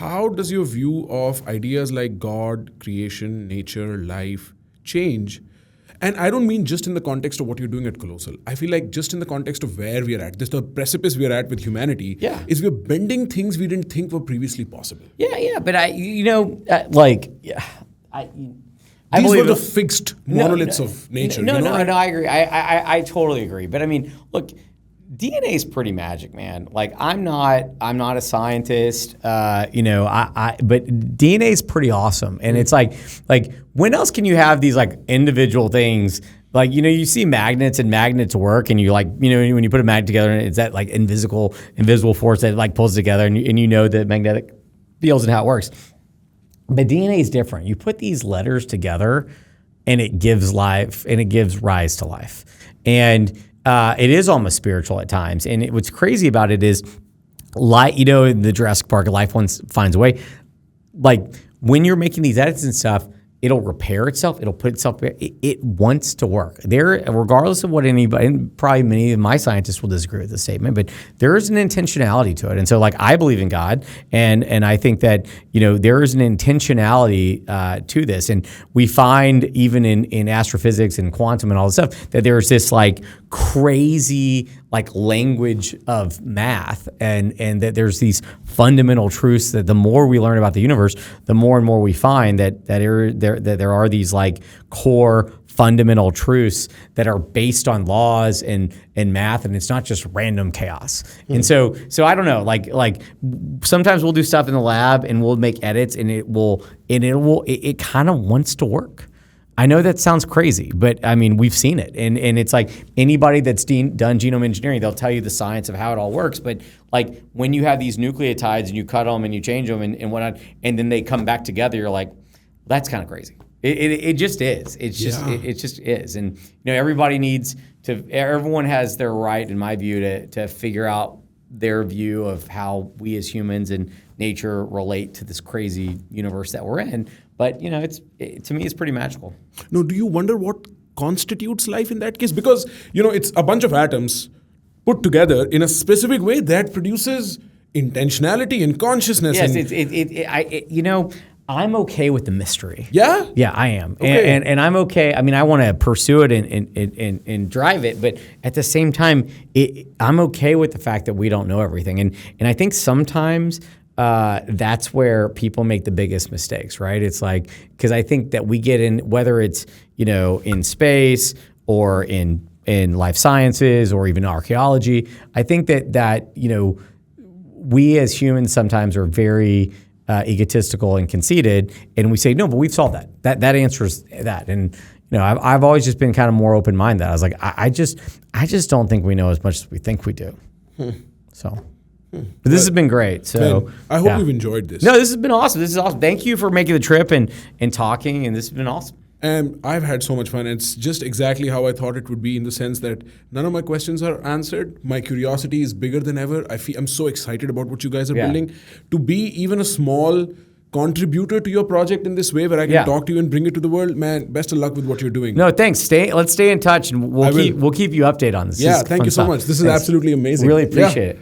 how does your view of ideas like God, creation, nature, life change? And I don't mean just in the context of what you're doing at Colossal. I feel like just in the context of where we are at, the precipice we are at with humanity, is we're bending things we didn't think were previously possible. Yeah. But I These believe were the fixed monoliths of nature. No, I agree. I totally agree. But I mean, look, DNA is pretty magic, man. Like I'm not a scientist, but DNA is pretty awesome. And it's like when else can you have these like individual things? Like, you see magnets and magnets work, and you like, when you put a magnet together, it's that like invisible force that like pulls together, and you know the magnetic fields and how it works. But DNA is different. You put these letters together, and it gives life, and it gives rise to life. And it is almost spiritual at times. And what's crazy about it is, in the Jurassic Park, life finds a way. Like when you're making these edits and stuff, it'll repair itself. It'll put itself. It wants to work. Regardless of what anybody, and probably many of my scientists will disagree with this statement, but there is an intentionality to it. And so, like, I believe in God, and I think that there is an intentionality to this. And we find even in astrophysics and quantum and all this stuff that there's this like crazy like language of math, and that there's these fundamental truths that the more we learn about the universe, the more and more we find that there are these like core fundamental truths that are based on laws and math, and it's not just random chaos. And so I don't know, like sometimes we'll do stuff in the lab and we'll make edits, and it kind of wants to work. I know that sounds crazy, but I mean, we've seen it. And it's like anybody that's done genome engineering, they'll tell you the science of how it all works. But like when you have these nucleotides and you cut them and you change them and whatnot, and then they come back together, you're like, that's kind of crazy. It just is. It just is. And everybody needs to. Everyone has their right, in my view, to figure out their view of how we as humans and nature relate to this crazy universe that we're in. But to me, it's pretty magical. No, do you wonder what constitutes life in that case? Because it's a bunch of atoms put together in a specific way that produces intentionality and consciousness. Yes, I'm okay with the mystery. Yeah? Yeah, I am. Okay. And I'm okay. I mean, I want to pursue it and drive it, but at the same time, I'm okay with the fact that we don't know everything. And I think sometimes that's where people make the biggest mistakes, right? It's like, because I think that we get in, whether it's, in space or in life sciences or even archaeology, I think that we as humans sometimes are very egotistical and conceited, and we say, no, but we've solved that. That answers that. And I've always just been kind of more open-minded. I was like, I just don't think we know as much as we think we do. So. But this has been great. So Ben, I hope you've enjoyed this. No, this has been awesome. This is awesome. Thank you for making the trip and talking, and this has been awesome. And I've had so much fun. It's just exactly how I thought it would be, in the sense that none of my questions are answered. My curiosity is bigger than ever. I'm so excited about what you guys are building. To be even a small contributor to your project in this way, where I can talk to you and bring it to the world, man, best of luck with what you're doing. No, thanks. Let's stay in touch, and we'll keep you updated on this. Yeah, thank you so much. This is absolutely amazing. Really appreciate it.